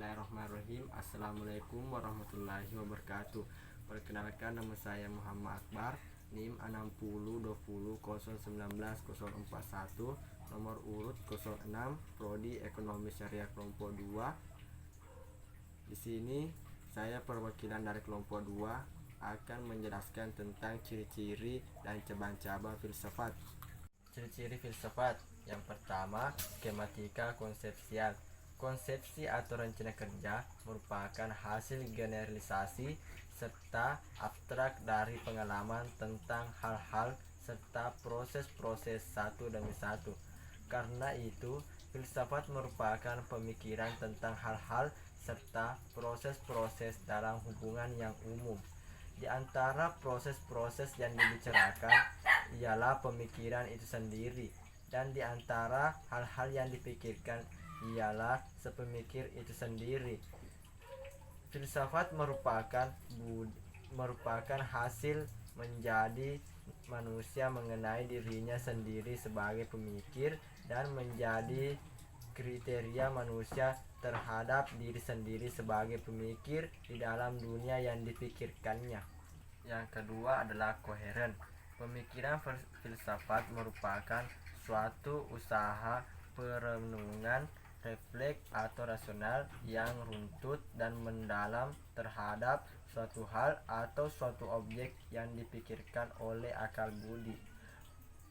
Bismillahirrahmanirrahim. Assalamualaikum warahmatullahi wabarakatuh. Perkenalkan, nama saya Muhammad Akbar, NIM 6020019041, nomor urut 06, Prodi Ekonomi Syariah kelompok 2. Di sini saya perwakilan dari kelompok 2 akan menjelaskan tentang ciri-ciri dan cabang-cabang filsafat. Ciri-ciri filsafat. Yang pertama, skematika konsepsial. Konsepsi atau rencana kerja merupakan hasil generalisasi serta abstrak dari pengalaman tentang hal-hal serta proses-proses satu demi satu. Karena itu, filsafat merupakan pemikiran tentang hal-hal serta proses-proses dalam hubungan yang umum. Di antara proses-proses yang dibicarakan ialah pemikiran itu sendiri, dan di antara hal-hal yang dipikirkan ialah sepemikir itu sendiri. Filsafat merupakan hasil menjadi manusia mengenai dirinya sendiri sebagai pemikir dan menjadi kriteria manusia terhadap diri sendiri sebagai pemikir di dalam dunia yang dipikirkannya. Yang kedua adalah koheren. Pemikiran filsafat merupakan suatu usaha perenungan refleks atau rasional yang runtut dan mendalam terhadap suatu hal atau suatu objek yang dipikirkan oleh akal budi.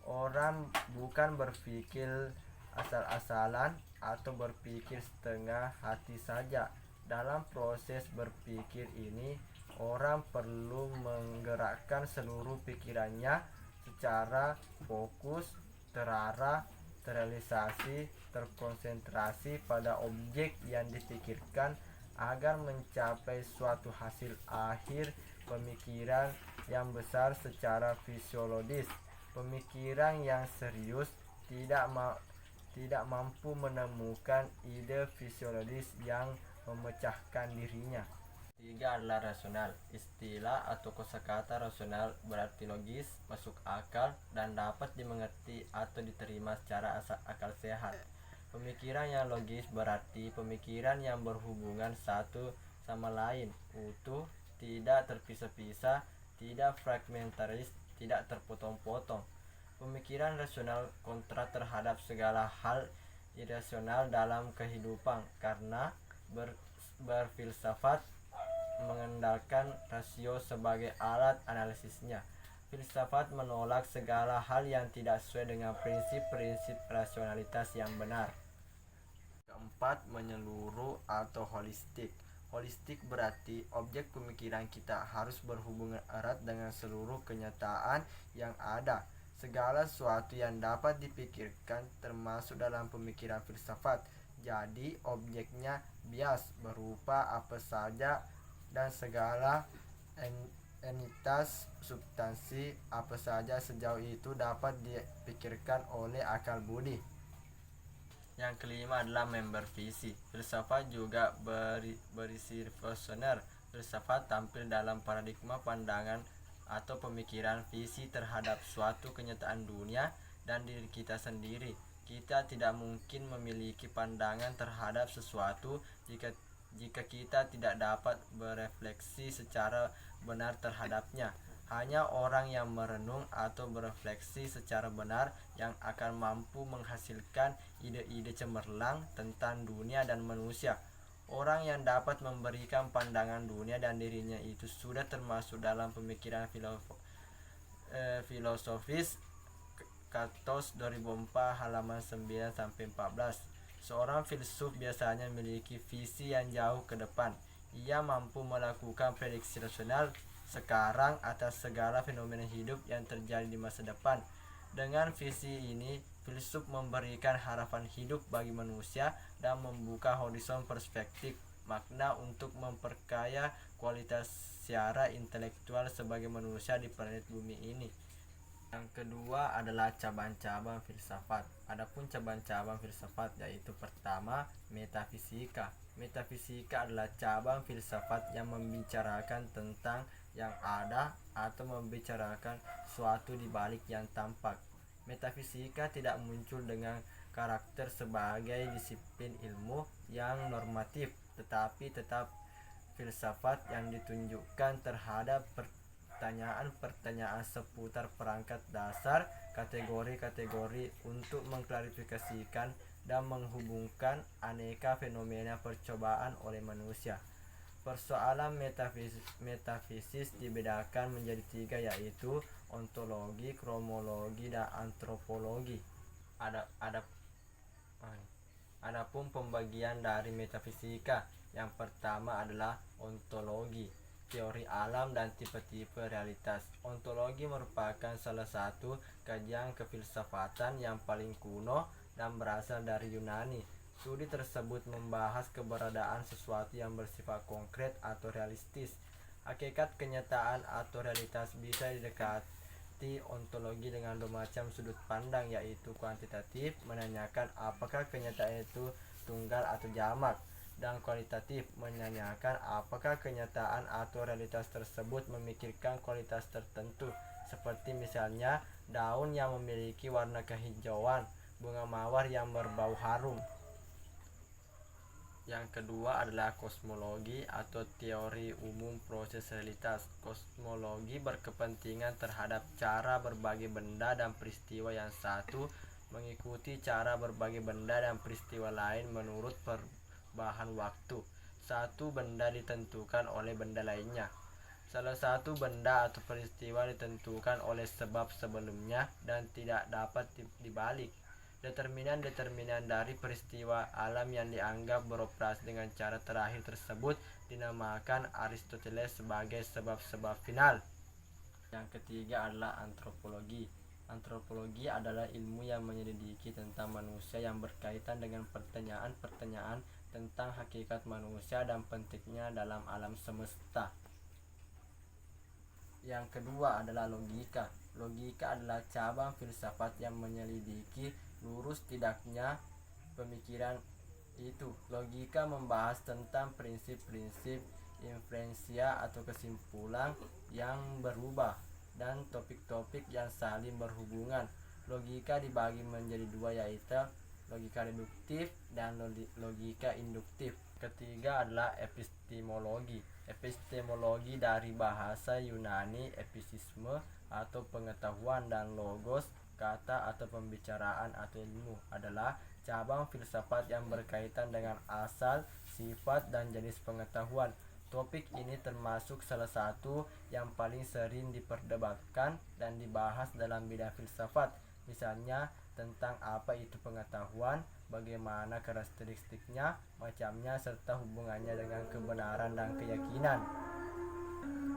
Orang bukan berpikir asal-asalan atau berpikir setengah hati saja. Dalam proses berpikir ini, orang perlu menggerakkan seluruh pikirannya secara fokus, terarah, terrealisasi, terkonsentrasi pada objek yang dipikirkan agar mencapai suatu hasil akhir pemikiran yang besar secara fisiologis. Pemikiran yang serius tidak mampu menemukan ide fisiologis yang memecahkan dirinya. Tiga adalah rasional. Istilah atau kosakata rasional berarti logis, masuk akal, dan dapat dimengerti atau diterima secara akal sehat. Pemikiran yang logis berarti pemikiran yang berhubungan satu sama lain, utuh, tidak terpisah-pisah, tidak fragmentaris, tidak terpotong-potong. Pemikiran rasional kontra terhadap segala hal irasional dalam kehidupan karena berfilsafat mengandalkan rasio sebagai alat analisisnya. Filsafat menolak segala hal yang tidak sesuai dengan prinsip-prinsip rasionalitas yang benar. Keempat, menyeluruh atau holistik. Holistik berarti objek pemikiran kita harus berhubungan erat dengan seluruh kenyataan yang ada. Segala sesuatu yang dapat dipikirkan termasuk dalam pemikiran filsafat. Jadi objeknya bias berupa apa saja dan segala entitas substansi apa saja sejauh itu dapat dipikirkan oleh akal budi. Yang kelima adalah member visi. Filsafat juga berisi visioner. Filsafat tampil dalam paradigma pandangan atau pemikiran visi terhadap suatu kenyataan dunia dan diri kita sendiri. Kita tidak mungkin memiliki pandangan terhadap sesuatu jika kita tidak dapat berefleksi secara benar terhadapnya. Hanya orang yang merenung atau berefleksi secara benar yang akan mampu menghasilkan ide-ide cemerlang tentang dunia dan manusia. Orang yang dapat memberikan pandangan dunia dan dirinya itu sudah termasuk dalam pemikiran filosofis. Katos 2004 halaman 9-14. Seorang filsuf biasanya memiliki visi yang jauh ke depan. Ia mampu melakukan prediksi rasional sekarang atas segala fenomena hidup yang terjadi di masa depan. Dengan visi ini, filsuf memberikan harapan hidup bagi manusia dan membuka horizon perspektif makna untuk memperkaya kualitas secara intelektual sebagai manusia di planet bumi ini. Yang kedua adalah cabang-cabang filsafat. Adapun cabang-cabang filsafat yaitu pertama, metafisika. Metafisika adalah cabang filsafat yang membicarakan tentang yang ada atau membicarakan suatu di balik yang tampak. Metafisika tidak muncul dengan karakter sebagai disiplin ilmu yang normatif, tetapi tetap filsafat yang ditunjukkan terhadap pertanyaan-pertanyaan seputar perangkat dasar kategori-kategori untuk mengklarifikasikan dan menghubungkan aneka fenomena percobaan oleh manusia. Persoalan metafisis dibedakan menjadi tiga, yaitu ontologi, kromologi, dan antropologi. Adapun pembagian dari metafisika, yang pertama adalah ontologi, teori alam dan tipe-tipe realitas. Ontologi merupakan salah satu kajian kefilsafatan yang paling kuno dan berasal dari Yunani. Studi tersebut membahas keberadaan sesuatu yang bersifat konkret atau realistis. Hakikat kenyataan atau realitas bisa didekati ontologi dengan dua macam sudut pandang, yaitu kuantitatif, menanyakan apakah kenyataan itu tunggal atau jamak, dan kualitatif, menanyakan apakah kenyataan atau realitas tersebut memikirkan kualitas tertentu, seperti misalnya daun yang memiliki warna kehijauan, bunga mawar yang berbau harum. Yang kedua adalah kosmologi atau teori umum proses realitas. Kosmologi berkepentingan terhadap cara berbagai benda dan peristiwa yang satu mengikuti cara berbagai benda dan peristiwa lain menurut perubahan waktu. Satu benda ditentukan oleh benda lainnya. Salah satu benda atau peristiwa ditentukan oleh sebab sebelumnya dan tidak dapat dibalik. Determinan-determinan dari peristiwa alam yang dianggap beroperasi dengan cara terakhir tersebut dinamakan Aristoteles sebagai sebab-sebab final. Yang ketiga adalah antropologi. Antropologi adalah ilmu yang menyelidiki tentang manusia yang berkaitan dengan pertanyaan-pertanyaan tentang hakikat manusia dan pentingnya dalam alam semesta. Yang kedua adalah logika. Logika adalah cabang filsafat yang menyelidiki lurus tidaknya pemikiran itu. Logika membahas tentang prinsip-prinsip inferensia atau kesimpulan yang berubah dan topik-topik yang saling berhubungan. Logika dibagi menjadi dua, yaitu logika deduktif dan logika induktif. Ketiga adalah epistemologi. Epistemologi dari bahasa Yunani episisme atau pengetahuan dan logos kata atau pembicaraan atau ilmu, adalah cabang filsafat yang berkaitan dengan asal, sifat, dan jenis pengetahuan. Topik ini termasuk salah satu yang paling sering diperdebatkan dan dibahas dalam bidang filsafat, misalnya tentang apa itu pengetahuan, bagaimana karakteristiknya, macamnya, serta hubungannya dengan kebenaran dan keyakinan.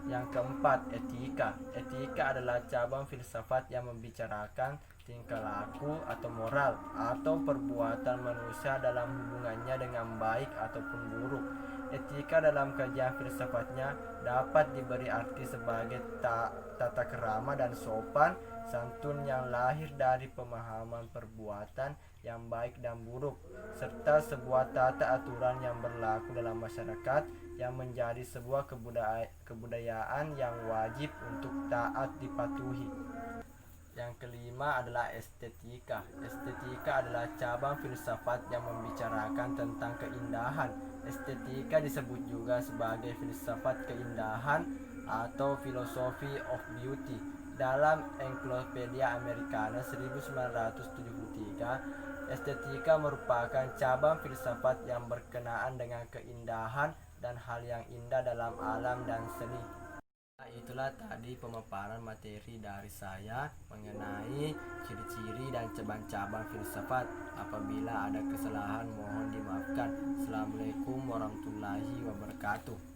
Yang keempat, etika. Etika adalah cabang filsafat yang membicarakan tingkah laku atau moral atau perbuatan manusia dalam hubungannya dengan baik ataupun buruk. Etika dalam kajian filsafatnya dapat diberi arti sebagai tata kerama dan sopan santun yang lahir dari pemahaman perbuatan yang baik dan buruk, serta sebuah tata aturan yang berlaku dalam masyarakat yang menjadi sebuah kebudayaan yang wajib untuk taat dipatuhi. Yang kelima adalah estetika. Estetika adalah cabang filsafat yang membicarakan tentang keindahan. Estetika disebut juga sebagai filsafat keindahan atau philosophy of beauty. Dalam Encyclopedia Americana 1973, estetika merupakan cabang filsafat yang berkenaan dengan keindahan dan hal yang indah dalam alam dan seni. Itulah tadi pemaparan materi dari saya mengenai ciri-ciri dan cabang-cabang filsafat. Apabila ada kesalahan mohon dimaafkan. Assalamualaikum warahmatullahi wabarakatuh.